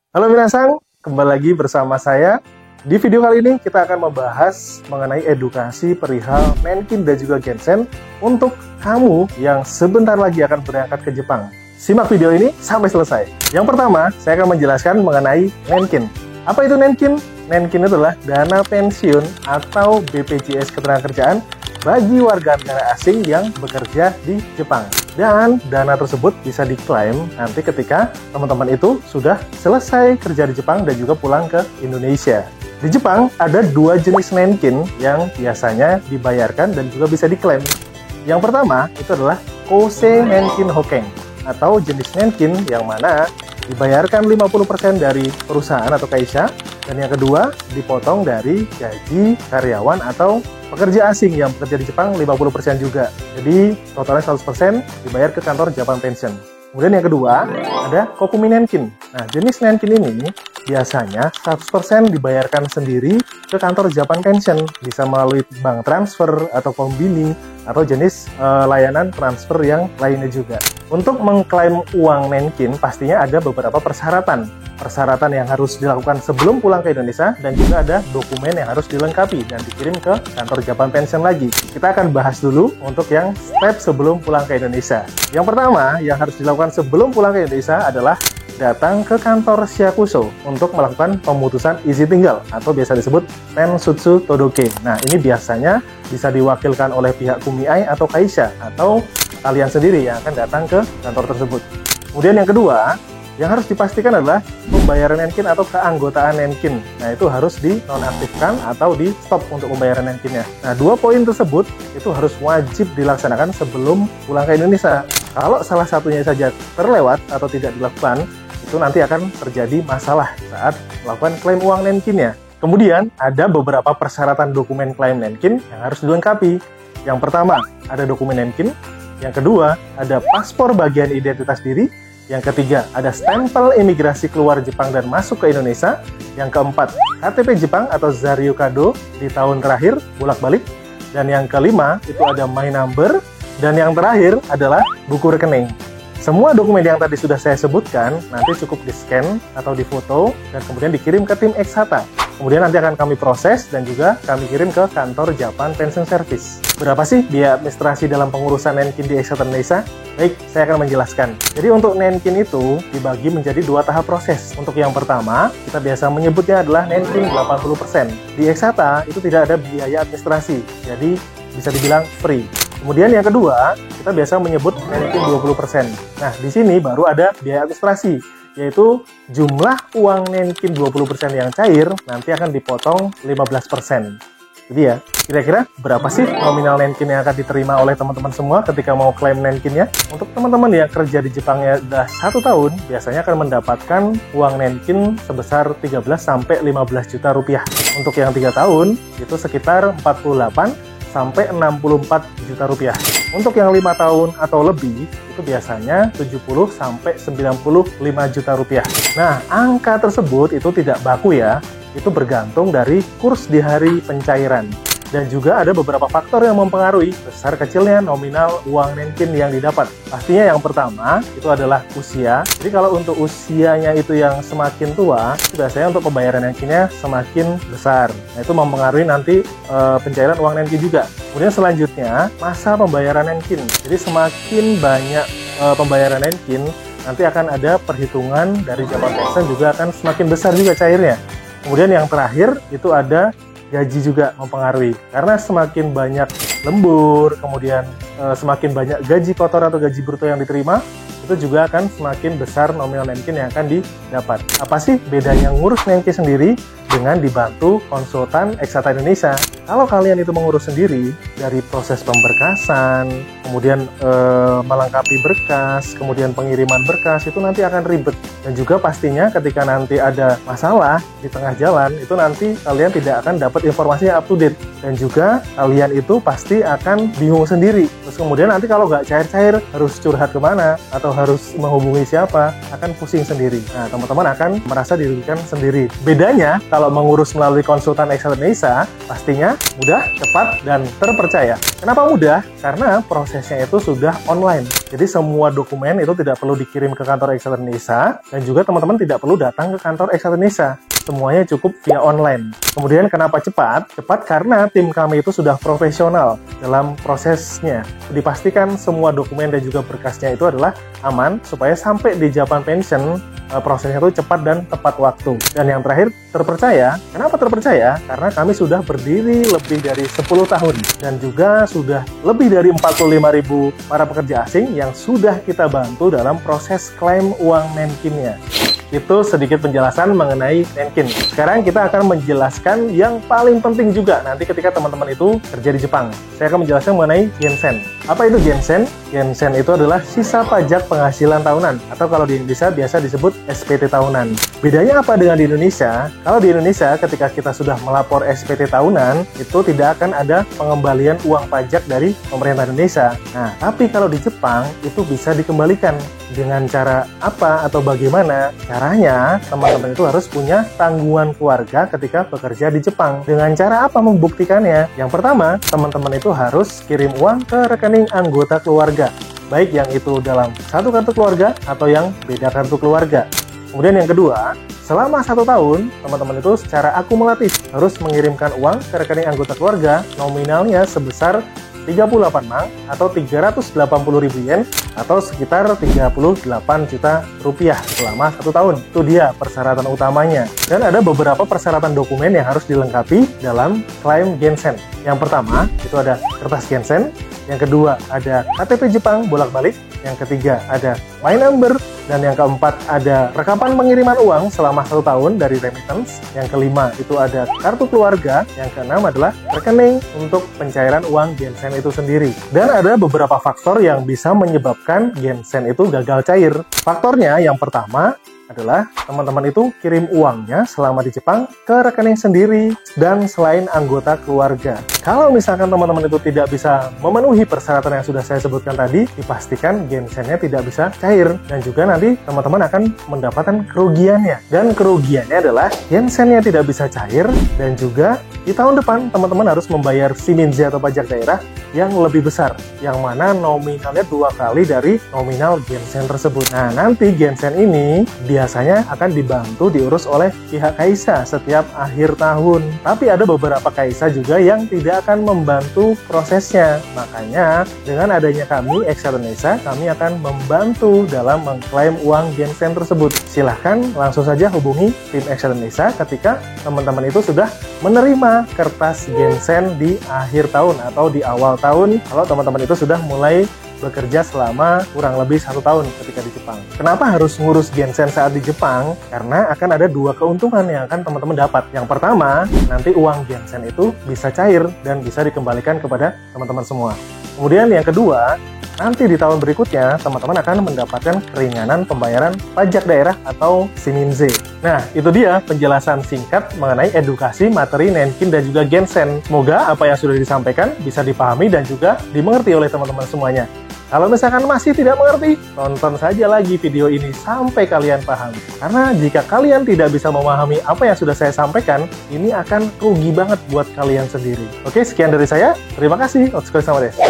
Halo minasang, kembali lagi bersama saya. Di video kali ini kita akan membahas mengenai edukasi perihal Nenkin dan juga Gensen untuk kamu yang sebentar lagi akan berangkat ke Jepang. Simak video ini sampai selesai. Yang pertama, saya akan menjelaskan mengenai Nenkin. Apa itu Nenkin? Nenkin adalah dana pensiun atau BPJS Ketenagakerjaan bagi warga negara asing yang bekerja di Jepang. Dan dana tersebut bisa diklaim nanti ketika teman-teman itu sudah selesai kerja di Jepang dan juga pulang ke Indonesia. Di Jepang ada dua jenis Nenkin yang biasanya dibayarkan dan juga bisa diklaim. Yang pertama itu adalah Kousei Nenkin Hoken atau jenis Nenkin yang mana dibayarkan 50% dari perusahaan atau kaisha, dan yang kedua dipotong dari gaji karyawan atau pekerja asing yang bekerja di Jepang 50% juga. Jadi totalnya 100% dibayar ke kantor Japan Pension. Kemudian yang kedua ada Kokumi Nenkin. Nah, jenis Nenkin ini biasanya 100% dibayarkan sendiri ke kantor Japan Pension, bisa melalui bank transfer atau kombini atau jenis layanan transfer yang lainnya juga. Untuk mengklaim uang Nenkin pastinya ada beberapa persyaratan yang harus dilakukan sebelum pulang ke Indonesia, dan juga ada dokumen yang harus dilengkapi dan dikirim ke kantor Japan Pension lagi. Kita akan bahas dulu untuk yang step sebelum pulang ke Indonesia. Yang pertama yang harus dilakukan sebelum pulang ke Indonesia adalah datang ke kantor Shiakuso untuk melakukan pemutusan izin tinggal atau biasa disebut Tensutsu Todoke. Nah, ini biasanya bisa diwakilkan oleh pihak kumiai atau kaisha, atau kalian sendiri yang akan datang ke kantor tersebut. Kemudian yang kedua yang harus dipastikan adalah pembayaran Nenkin atau keanggotaan Nenkin. Nah, itu harus dinonaktifkan atau di stop untuk pembayaran Nenkinnya. Nah, dua poin tersebut itu harus wajib dilaksanakan sebelum pulang ke Indonesia. Kalau salah satunya saja terlewat atau tidak dilakukan, itu nanti akan terjadi masalah saat melakukan klaim uang Nenkinnya. Kemudian ada beberapa persyaratan dokumen klaim Nenkin yang harus dilengkapi. Yang pertama ada dokumen Nenkin, yang kedua ada paspor bagian identitas diri, yang ketiga ada stempel imigrasi keluar Jepang dan masuk ke Indonesia, yang keempat KTP Jepang atau Zaryukado di tahun terakhir bolak-balik, dan yang kelima itu ada my number, dan yang terakhir adalah buku rekening. Semua dokumen yang tadi sudah saya sebutkan nanti cukup di-scan atau difoto dan kemudian dikirim ke tim Exata. Kemudian nanti akan kami proses dan juga kami kirim ke kantor Japan Pension Service. Berapa sih biaya administrasi dalam pengurusan Nenkin di Exata Indonesia? Baik, saya akan menjelaskan. Jadi untuk Nenkin itu dibagi menjadi dua tahap proses. Untuk yang pertama, kita biasa menyebutnya adalah Nenkin 80%. Di Exata itu tidak ada biaya administrasi, jadi bisa dibilang free. Kemudian yang kedua, kita biasa menyebut Nenkin 20%. Nah, di sini baru ada biaya administrasi, yaitu jumlah uang Nenkin 20% yang cair nanti akan dipotong 15%. Jadi ya, kira-kira berapa sih nominal Nenkin yang akan diterima oleh teman-teman semua ketika mau klaim Nenkinnya? Untuk teman-teman yang kerja di Jepangnya sudah 1 tahun, biasanya akan mendapatkan uang Nenkin sebesar 13-15 juta rupiah. Untuk yang 3 tahun, itu sekitar 48-64 juta rupiah. Untuk yang 5 tahun atau lebih, itu biasanya 70-95 juta rupiah. Nah, angka tersebut itu tidak baku ya, itu bergantung dari kurs di hari pencairan. Dan juga ada beberapa faktor yang mempengaruhi besar kecilnya nominal uang Nenkin yang didapat. Pastinya yang pertama itu adalah usia. Jadi kalau untuk usianya itu yang semakin tua, biasanya untuk pembayaran Nenkinnya semakin besar. Nah, itu mempengaruhi nanti pencairan uang Nenkin juga. Kemudian selanjutnya masa pembayaran Nenkin. Jadi semakin banyak pembayaran Nenkin, nanti akan ada perhitungan dari Japan Pension juga akan semakin besar juga cairnya. Kemudian yang terakhir itu ada gaji juga mempengaruhi, karena semakin banyak lembur, kemudian semakin banyak gaji kotor atau gaji bruto yang diterima, itu juga akan semakin besar nominal Nenkin yang akan didapat. Apa sih bedanya ngurus Nenkin sendiri dengan dibantu konsultan Exata Indonesia? Kalau kalian itu mengurus sendiri, dari proses pemberkasan, kemudian melengkapi berkas, kemudian pengiriman berkas, itu nanti akan ribet. Dan juga pastinya ketika nanti ada masalah di tengah jalan, itu nanti kalian tidak akan dapat informasi yang up to date. Dan juga kalian itu pasti akan bingung sendiri, Terus kemudian nanti kalau nggak cair-cair, harus curhat kemana, atau harus menghubungi siapa, akan pusing sendiri. Nah, teman-teman akan merasa dirugikan sendiri. Bedanya, kalau mengurus melalui konsultan Excellenisa, pastinya mudah, cepat, dan terpercaya. Kenapa mudah? Karena prosesnya itu sudah online. Jadi semua dokumen itu tidak perlu dikirim ke kantor Excellenisa, dan juga teman-teman tidak perlu datang ke kantor Excellenisa. Semuanya cukup via online. Kemudian kenapa cepat? Cepat karena tim kami itu sudah profesional dalam prosesnya. Dipastikan semua dokumen dan juga berkasnya itu adalah aman supaya sampai di Japan Pension prosesnya itu cepat dan tepat waktu. Dan yang terakhir, terpercaya. Kenapa terpercaya? Karena kami sudah berdiri lebih dari 10 tahun dan juga sudah lebih dari 45.000 para pekerja asing yang sudah kita bantu dalam proses klaim uang Nenkinnya. Itu sedikit penjelasan mengenai Nenkin. Sekarang kita akan menjelaskan yang paling penting juga nanti ketika teman-teman itu kerja di Jepang. Saya akan menjelaskan mengenai Gensen. Apa itu Gensen? Gensen itu adalah sisa pajak penghasilan tahunan, atau kalau di Indonesia biasa disebut SPT tahunan. Bedanya apa dengan di Indonesia? Kalau di Indonesia ketika kita sudah melapor SPT tahunan, itu tidak akan ada pengembalian uang pajak dari pemerintah Indonesia. Nah, tapi kalau di Jepang itu bisa dikembalikan. Dengan cara apa atau bagaimana? Caranya, teman-teman itu harus punya tanggungan keluarga ketika bekerja di Jepang. Dengan cara apa membuktikannya? Yang pertama, teman-teman itu harus kirim uang ke rekening anggota keluarga. Baik yang itu dalam satu kartu keluarga atau yang beda kartu keluarga. Kemudian yang kedua, selama 1 tahun, teman-teman itu secara akumulatif harus mengirimkan uang ke rekening anggota keluarga nominalnya sebesar 38 mang atau 380.000 yen atau sekitar 38 juta rupiah selama 1 tahun. Itu dia persyaratan utamanya. Dan ada beberapa persyaratan dokumen yang harus dilengkapi dalam klaim Gensen. Yang pertama, itu ada kertas Gensen. Yang kedua, ada KTP Jepang bolak-balik. Yang ketiga, ada My Number. Dan yang keempat, ada rekapan pengiriman uang selama 1 tahun dari remittance. Yang kelima, itu ada kartu keluarga. Yang keenam adalah rekening untuk pencairan uang Gensen itu sendiri. Dan ada beberapa faktor yang bisa menyebabkan Gensen itu gagal cair. Faktornya yang pertama adalah teman-teman itu kirim uangnya selama di Jepang ke rekening sendiri dan selain anggota keluarga. Kalau misalkan teman-teman itu tidak bisa memenuhi persyaratan yang sudah saya sebutkan tadi, dipastikan Gensennya tidak bisa cair dan juga nanti teman-teman akan mendapatkan kerugiannya. Dan kerugiannya adalah Gensennya tidak bisa cair dan juga di tahun depan teman-teman harus membayar Shiminze atau pajak daerah yang lebih besar, yang mana nominalnya 2 kali dari nominal Gensen tersebut. Nah, nanti Gensen ini biasanya akan dibantu diurus oleh pihak Kaisa setiap akhir tahun. Tapi ada beberapa Kaisa juga yang tidak akan membantu prosesnya. Makanya dengan adanya kami, Excellenisa, kami akan membantu dalam mengklaim uang Gensen tersebut. Silahkan langsung saja hubungi tim Excellenisa ketika teman-teman itu sudah menerima kertas Gensen di akhir tahun atau di awal tahun kalau teman-teman itu sudah mulai bekerja selama kurang lebih 1 tahun ketika di Jepang. Kenapa harus ngurus Gensen saat di Jepang? Karena akan ada 2 keuntungan yang akan teman-teman dapat. Yang pertama, nanti uang Gensen itu bisa cair dan bisa dikembalikan kepada teman-teman semua. Kemudian yang kedua, nanti di tahun berikutnya teman-teman akan mendapatkan keringanan pembayaran pajak daerah atau Shiminze. Nah, itu dia penjelasan singkat mengenai edukasi materi Nenkin dan juga Gensen. Semoga apa yang sudah disampaikan bisa dipahami dan juga dimengerti oleh teman-teman semuanya. Kalau misalkan masih tidak mengerti, tonton saja lagi video ini sampai kalian paham. Karena jika kalian tidak bisa memahami apa yang sudah saya sampaikan, ini akan rugi banget buat kalian sendiri. Oke, sekian dari saya. Terima kasih. Otsukaresama desu.